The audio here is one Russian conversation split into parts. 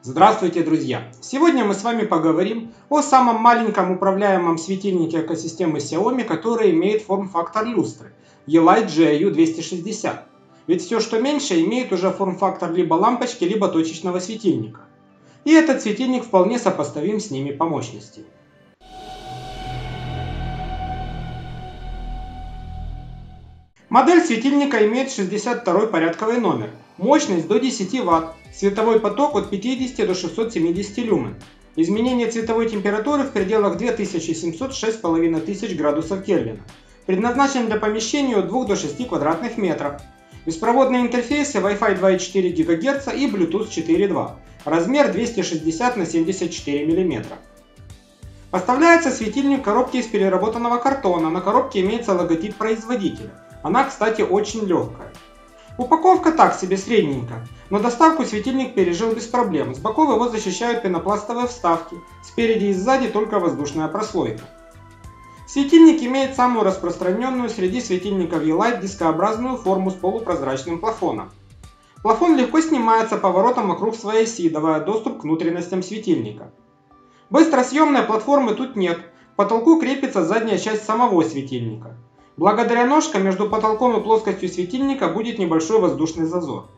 Здравствуйте, друзья! Сегодня мы с вами поговорим о самом маленьком управляемом светильнике экосистемы Xiaomi, который имеет форм-фактор люстры Ye-Light GIU-260. Ведь все, что меньше, имеет уже форм-фактор либо лампочки, либо точечного светильника. И этот светильник вполне сопоставим с ними по мощности. Модель светильника имеет 62-й порядковый номер, мощность до 10 Вт, световой поток от 50 до 670 люмен, изменение цветовой температуры в пределах 2706,5 градусов Кельвина, предназначен для помещения от 2 до 6 квадратных метров, беспроводные интерфейсы Wi-Fi 2,4 ГГц и Bluetooth 4.2, размер 260 на 74 мм. Поставляется светильник в коробке из переработанного картона, на коробке имеется логотип производителя. Она, кстати, очень легкая. Упаковка так себе средненькая, но доставку светильник пережил без проблем. С боков его защищают пенопластовые вставки, спереди и сзади только воздушная прослойка. Светильник имеет самую распространенную среди светильников Ye-Light дискообразную форму с полупрозрачным плафоном. Плафон легко снимается поворотом вокруг своей оси, давая доступ к внутренностям светильника. Быстросъемной платформы тут нет, к потолку крепится задняя часть самого светильника. Благодаря ножкам между потолком и плоскостью светильника будет небольшой воздушный зазор.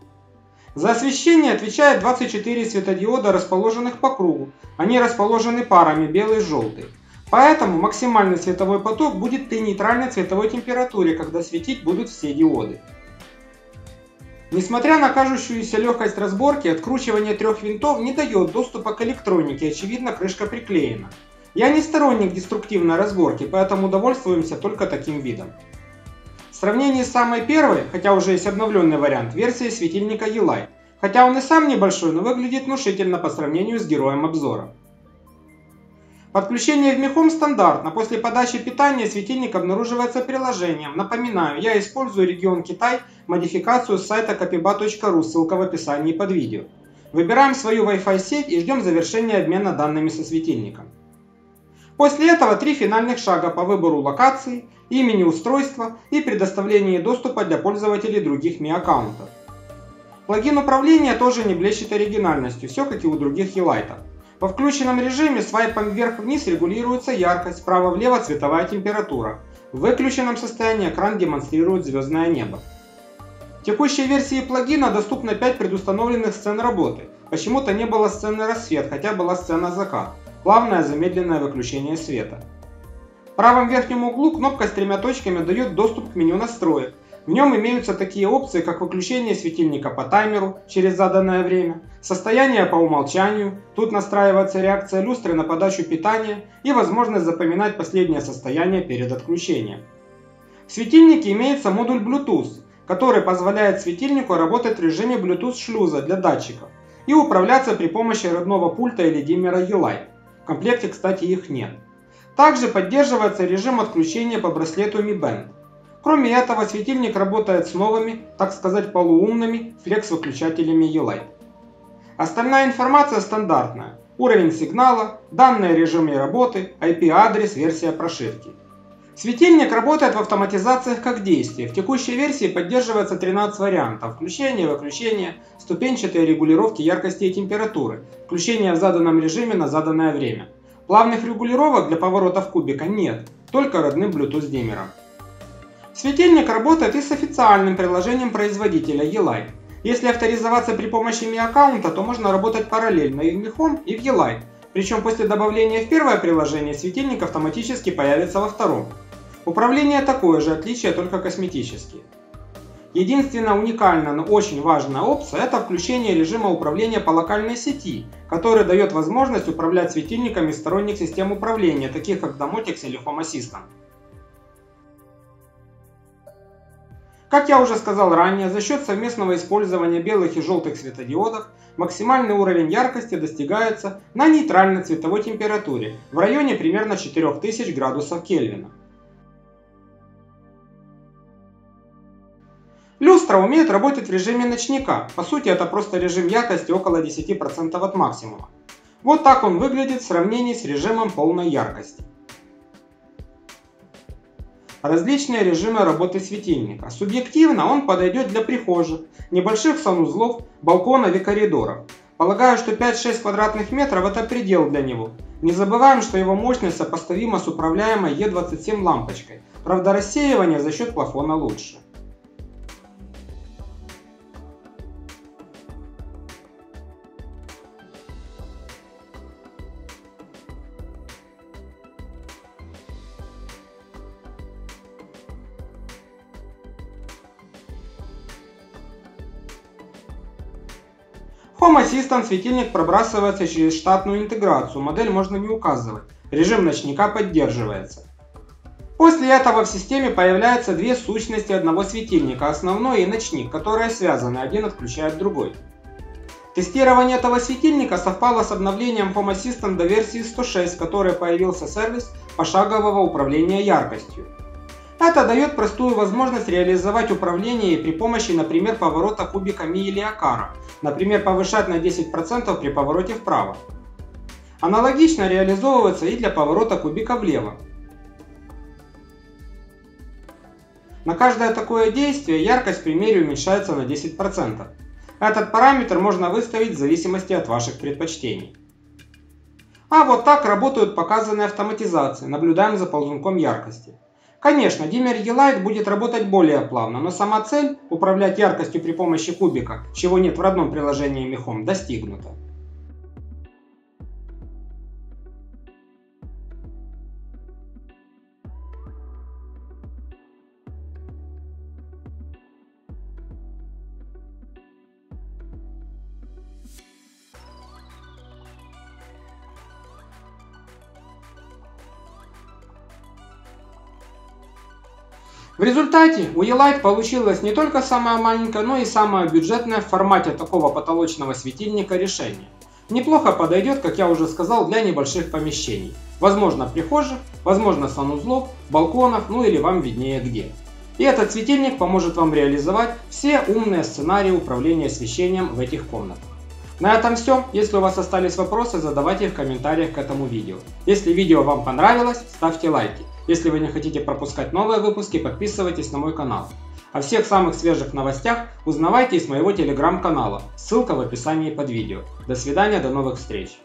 За освещение отвечает 24 светодиода, расположенных по кругу. Они расположены парами белый и желтый. Поэтому максимальный световой поток будет при нейтральной цветовой температуре, когда светить будут все диоды. Несмотря на кажущуюся легкость разборки, откручивание трех винтов не дает доступа к электронике, очевидно, крышка приклеена. Я не сторонник деструктивной разборки, поэтому довольствуемся только таким видом. В сравнении с самой первой, хотя уже есть обновленный вариант, версии светильника Ye-Light, хотя он и сам небольшой, но выглядит внушительно по сравнению с героем обзора. Подключение в Mi Home стандартно, после подачи питания светильник обнаруживается приложением. Напоминаю, я использую регион Китай, модификацию с сайта copyba.ru, ссылка в описании под видео. Выбираем свою Wi-Fi сеть и ждем завершения обмена данными со светильником. После этого 3 финальных шага по выбору локации, имени устройства и предоставлении доступа для пользователей других Mi аккаунтов. Плагин управления тоже не блещет оригинальностью, все как и у других Ye-Light. Во включенном режиме свайпом вверх-вниз регулируется яркость, справа-влево цветовая температура. В выключенном состоянии экран демонстрирует звездное небо. В текущей версии плагина доступно 5 предустановленных сцен работы. Почему-то не было сцены рассвет, хотя была сцена закат. Плавное замедленное выключение света. В правом верхнем углу кнопка с 3 точками дает доступ к меню настроек. В нем имеются такие опции, как выключение светильника по таймеру через заданное время, состояние по умолчанию, тут настраивается реакция люстры на подачу питания и возможность запоминать последнее состояние перед отключением. В светильнике имеется модуль Bluetooth, который позволяет светильнику работать в режиме Bluetooth шлюза для датчиков и управляться при помощи родного пульта или диммера Ye-Light. В комплекте, кстати, их нет. Также поддерживается режим отключения по браслету Mi Band. Кроме этого, светильник работает с новыми, так сказать, полуумными флекс-выключателями Ye-Light. Остальная информация стандартная. Уровень сигнала, данные о режиме работы, IP-адрес, версия прошивки. Светильник работает в автоматизациях как действие. В текущей версии поддерживается 13 вариантов: включение, выключение, ступенчатые регулировки яркости и температуры, включение в заданном режиме на заданное время. Плавных регулировок для поворотов кубика нет, только родным Bluetooth диммером. Светильник работает и с официальным приложением производителя Ye-Light. Если авторизоваться при помощи Mi аккаунта, то можно работать параллельно и в Mi Home, и в Ye-Light. Причем после добавления в первое приложение светильник автоматически появится во втором. Управление такое же, отличия только косметические. Единственная уникальная, но очень важная опция — это включение режима управления по локальной сети, который дает возможность управлять светильниками сторонних систем управления, таких как Domotics или Home Assistant. Как я уже сказал ранее, за счет совместного использования белых и желтых светодиодов максимальный уровень яркости достигается на нейтральной цветовой температуре в районе примерно 4000 градусов Кельвина. Люстра умеет работать в режиме ночника, по сути это просто режим яркости около 10% от максимума. Вот так он выглядит в сравнении с режимом полной яркости. Различные режимы работы светильника. Субъективно он подойдет для прихожих, небольших санузлов, балконов и коридоров. Полагаю, что 5-6 квадратных метров это предел для него. Не забываем, что его мощность сопоставима с управляемой E27 лампочкой. Правда, рассеивание за счет плафона лучше. Home Assistant светильник пробрасывается через штатную интеграцию, модель можно не указывать, режим ночника поддерживается. После этого в системе появляются две сущности одного светильника, основной и ночник, которые связаны, один отключает другой. Тестирование этого светильника совпало с обновлением Home Assistant до версии 106, в которой появился сервис пошагового управления яркостью. Это дает простую возможность реализовать управление при помощи, например, поворота кубика Ми или Акара, например, повышать на 10% при повороте вправо. Аналогично реализовывается и для поворота кубика влево. На каждое такое действие яркость в примере уменьшается на 10%. Этот параметр можно выставить в зависимости от ваших предпочтений. А вот так работают показанные автоматизации, наблюдаем за ползунком яркости. Конечно, диммер E-Light будет работать более плавно, но сама цель управлять яркостью при помощи кубика, чего нет в родном приложении Mi Home, достигнута. В результате у E-Light получилось не только самое маленькое, но и самое бюджетное в формате такого потолочного светильника решение. Неплохо подойдет, как я уже сказал, для небольших помещений. Возможно прихожих, возможно санузлов, балконов, ну или вам виднее где. И этот светильник поможет вам реализовать все умные сценарии управления освещением в этих комнатах. На этом все. Если у вас остались вопросы, задавайте их в комментариях к этому видео. Если видео вам понравилось, ставьте лайки. Если вы не хотите пропускать новые выпуски, подписывайтесь на мой канал. О всех самых свежих новостях узнавайте из моего телеграм-канала, ссылка в описании под видео. До свидания, до новых встреч!